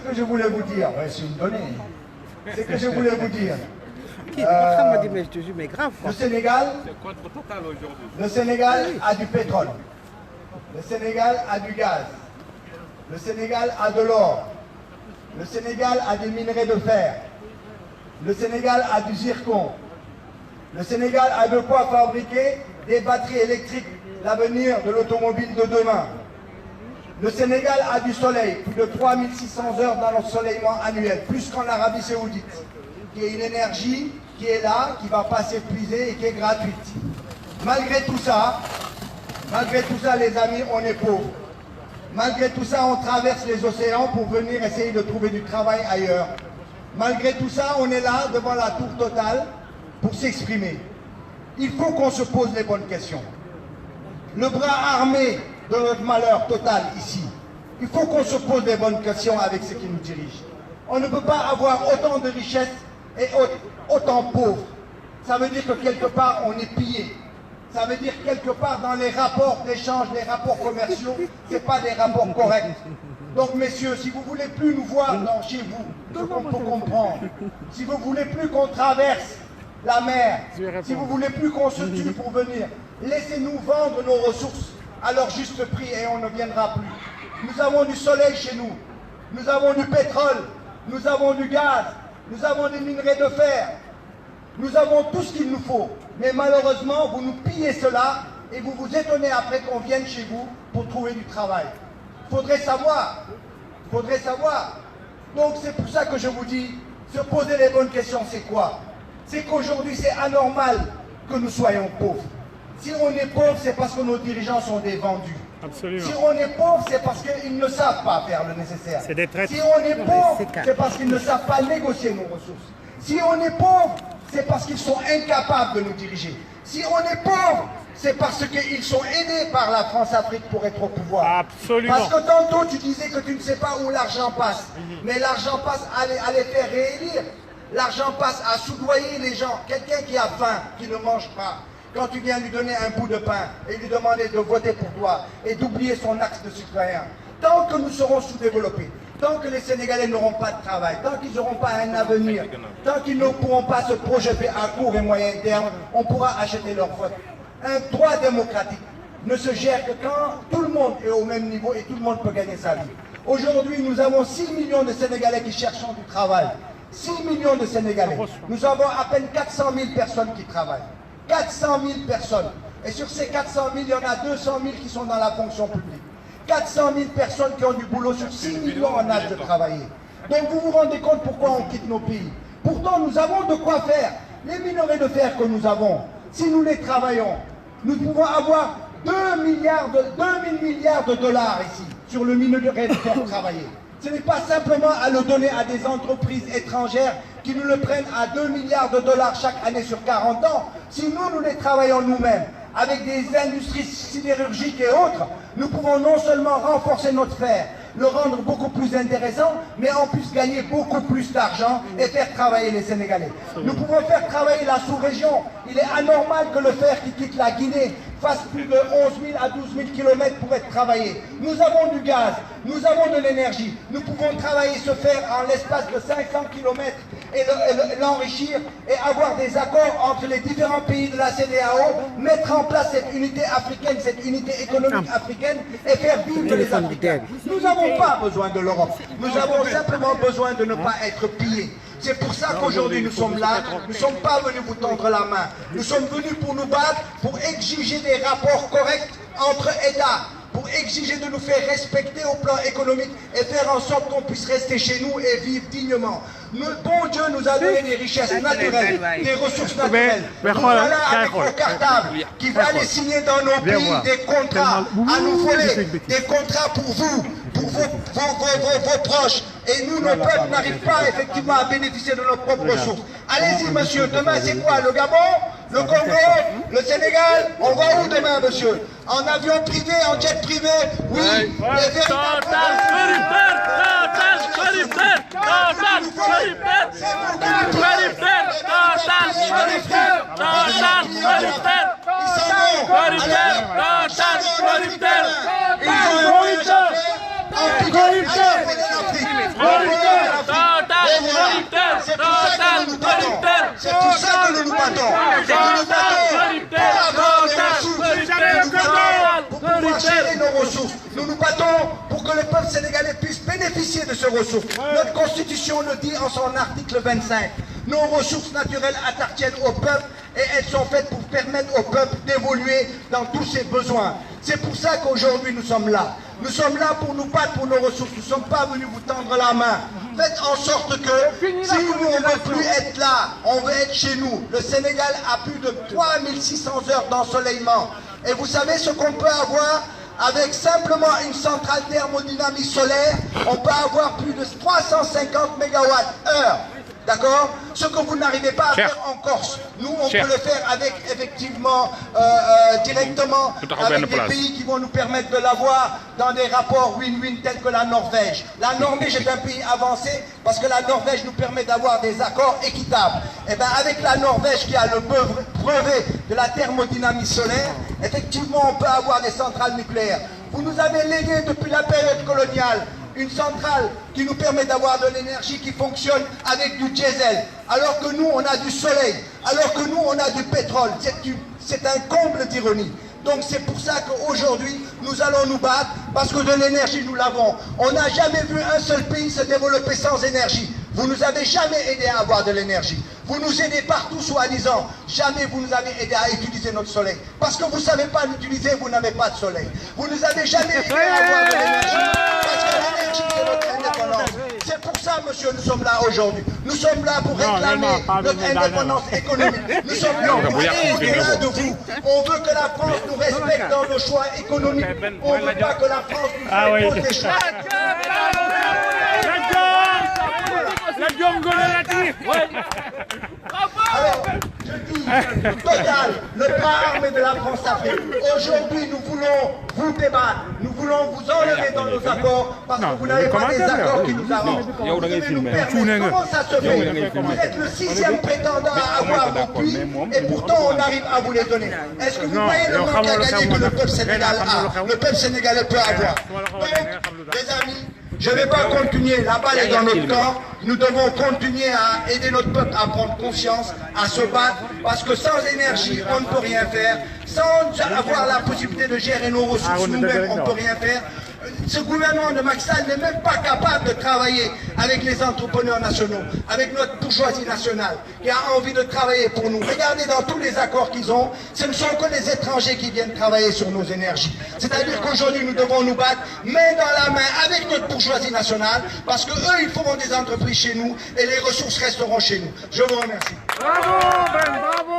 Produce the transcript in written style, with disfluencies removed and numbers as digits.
que je voulais vous dire, ouais, c'est une donnée, c'est que je voulais vous dire. Le Sénégal a du pétrole, le Sénégal a du gaz, le Sénégal a de l'or, le Sénégal a des minerais de fer, le Sénégal a du zircon, le Sénégal a de quoi fabriquer des batteries électriques, l'avenir de l'automobile de demain. Le Sénégal a du soleil, plus de 3600 heures d'ensoleillement annuel, plus qu'en Arabie Saoudite, qui est une énergie qui est là, qui ne va pas s'épuiser et qui est gratuite. Malgré tout ça, les amis, on est pauvres. Malgré tout ça, on traverse les océans pour venir essayer de trouver du travail ailleurs. Malgré tout ça, on est là, devant la tour Total, pour s'exprimer. Il faut qu'on se pose les bonnes questions. Le bras armé de notre malheur total ici, il faut qu'on se pose les bonnes questions avec ceux qui nous dirigent. On ne peut pas avoir autant de richesses et autant pauvres. Ça veut dire que quelque part, on est pillé. Ça veut dire quelque part, dans les rapports d'échange, les rapports commerciaux, ce n'est pas des rapports corrects. Donc, messieurs, si vous ne voulez plus nous voir chez vous, ce qu'on peut comprendre, si vous ne voulez plus qu'on traverse la mer, si vous ne voulez plus qu'on se tue pour venir, laissez-nous vendre nos ressources à leur juste prix et on ne viendra plus. Nous avons du soleil chez nous, nous avons du pétrole, nous avons du gaz, nous avons des minerais de fer, nous avons tout ce qu'il nous faut. Mais malheureusement, vous nous pillez cela et vous vous étonnez après qu'on vienne chez vous pour trouver du travail. Il faudrait savoir. Donc c'est pour ça que je vous dis, se poser les bonnes questions, c'est quoi? C'est qu'aujourd'hui, c'est anormal que nous soyons pauvres. Si on est pauvre, c'est parce que nos dirigeants sont des vendus. Absolument. Si on est pauvre, c'est parce qu'ils ne savent pas faire le nécessaire. C'est des traites. Si on est pauvre, c'est parce qu'ils ne savent pas négocier nos ressources. Si on est pauvre, c'est parce qu'ils sont incapables de nous diriger. Si on est pauvre, c'est parce qu'ils sont aidés par la France-Afrique pour être au pouvoir. Absolument. Parce que tantôt, tu disais que tu ne sais pas où l'argent passe. Mais l'argent passe à les faire réélire. L'argent passe à soudoyer les gens. Quelqu'un qui a faim, qui ne mange pas, quand tu viens lui donner un bout de pain et lui demander de voter pour toi et d'oublier son axe de citoyen, tant que nous serons sous-développés, tant que les Sénégalais n'auront pas de travail, tant qu'ils n'auront pas un avenir, tant qu'ils ne pourront pas se projeter à court et moyen terme, on pourra acheter leur vote. Un droit démocratique ne se gère que quand tout le monde est au même niveau et tout le monde peut gagner sa vie. Aujourd'hui, nous avons 6 millions de Sénégalais qui cherchent du travail. 6 millions de Sénégalais. Nous avons à peine 400 000 personnes qui travaillent. 400 000 personnes. Et sur ces 400 000, il y en a 200 000 qui sont dans la fonction publique. 400 000 personnes qui ont du boulot sur 6 millions en âge de travailler. Donc vous vous rendez compte pourquoi on quitte nos pays. Pourtant, nous avons de quoi faire. Les minerais de fer que nous avons, si nous les travaillons, nous pouvons avoir 2 000 milliards de dollars ici, sur le minerai de fer travaillé. Ce n'est pas simplement à le donner à des entreprises étrangères qui nous le prennent à 2 milliards de dollars chaque année sur 40 ans. Si nous les travaillons nous-mêmes, avec des industries sidérurgiques et autres, nous pouvons non seulement renforcer notre fer, le rendre beaucoup plus intéressant, mais en plus gagner beaucoup plus d'argent et faire travailler les Sénégalais. Nous pouvons faire travailler la sous-région. Il est anormal que le fer qui quitte la Guinée fasse plus de 11 000 à 12 000 km pour être travaillé. Nous avons du gaz, nous avons de l'énergie. Nous pouvons travailler ce fer en l'espace de 500 km et l'enrichir et avoir des accords entre les différents pays de la CEDEAO, mettre en place cette unité africaine, cette unité économique africaine et faire vivre les Africains. Nous n'avons pas besoin de l'Europe. Nous avons simplement besoin de ne pas être pillés. C'est pour ça qu'aujourd'hui nous sommes là. Nous ne sommes pas venus vous tendre la main. Nous sommes venus pour nous battre, pour exiger des rapports corrects entre États, pour exiger de nous faire respecter au plan économique et faire en sorte qu'on puisse rester chez nous et vivre dignement. Bon Dieu nous a donné des richesses naturelles, des ressources naturelles. Nous voilà avec nos cartables qui va aller signer dans nos pays des contrats à nous voler, des contrats pour vous, pour vos proches. Et nous, nos peuples n'arrivent pas effectivement à bénéficier de nos propres ressources. Allez-y, monsieur, demain c'est quoi? Le Gabon? Le Congo? Le Sénégal? On va où demain, monsieur? En avion privé, en jet privé? Oui. Ils ont peuple sénégalais puisse bénéficier de ces ressources. Notre constitution le dit en son article 25. Nos ressources naturelles appartiennent au peuple et elles sont faites pour permettre au peuple d'évoluer dans tous ses besoins. C'est pour ça qu'aujourd'hui nous sommes là. Nous sommes là pour nous battre pour nos ressources. Nous ne sommes pas venus vous tendre la main. Faites en sorte que si nous on ne veut plus être là, on veut être chez nous. Le Sénégal a plus de 3600 heures d'ensoleillement. Et vous savez ce qu'on peut avoir avec simplement une centrale thermodynamique solaire, on peut avoir plus de 350 MWh. D'accord? Ce que vous n'arrivez pas à faire en Corse, nous on peut le faire avec effectivement directement avec des pays qui vont nous permettre de l'avoir dans des rapports win-win tels que la Norvège. La Norvège est un pays avancé parce que la Norvège nous permet d'avoir des accords équitables. Et bien avec la Norvège qui a le brevet de la thermodynamie solaire, effectivement on peut avoir des centrales nucléaires. Vous nous avez légué depuis la période coloniale une centrale qui nous permet d'avoir de l'énergie qui fonctionne avec du diesel, alors que nous on a du soleil, alors que nous on a du pétrole. C'est un comble d'ironie. Donc c'est pour ça qu'aujourd'hui nous allons nous battre, parce que de l'énergie nous l'avons. On n'a jamais vu un seul pays se développer sans énergie. Vous nous avez jamais aidé à avoir de l'énergie. Vous nous aidez partout soi-disant. Jamais vous nous avez aidé à utiliser notre soleil. Parce que vous ne savez pas l'utiliser, vous n'avez pas de soleil. Vous nous avez jamais aidé à avoir de l'énergie. Parce que l'énergie c'est notre indépendance. C'est pour ça, monsieur, nous sommes là aujourd'hui. Nous sommes là pour réclamer notre indépendance économique. Nous sommes là pour aller au-delà de vous. On veut que la France nous respecte dans nos choix économiques. On ne veut pas que la France nous impose des choix. Alors, je dis, Total, le bras armé de la France-Afrique. Aujourd'hui, nous voulons vous débattre, nous voulons vous enlever dans nos accords parce que vous n'avez pas des accords qui nous arrangent. Vous devez nous permettre. Comment ça se fait? Vous êtes le 6e prétendant à avoir vos puits et pourtant on arrive à vous les donner. Est-ce que vous voyez le manque à gagner que le peuple sénégalais a? Le peuple sénégalais peut avoir. Donc, les amis, je ne vais pas continuer, la balle est dans notre camp. Nous devons continuer à aider notre peuple à prendre conscience, à se battre, parce que sans énergie, on ne peut rien faire. Sans avoir la possibilité de gérer nos ressources nous-mêmes, on ne peut rien faire. Ce gouvernement de Macky Sall n'est même pas capable de travailler avec les entrepreneurs nationaux, avec notre bourgeoisie nationale, qui a envie de travailler pour nous. Regardez dans tous les accords qu'ils ont, ce ne sont que les étrangers qui viennent travailler sur nos énergies. C'est-à-dire qu'aujourd'hui, nous devons nous battre main dans la main avec notre bourgeoisie nationale, parce qu'eux, ils feront des entreprises chez nous et les ressources resteront chez nous. Je vous remercie. Bravo, Ben, bravo.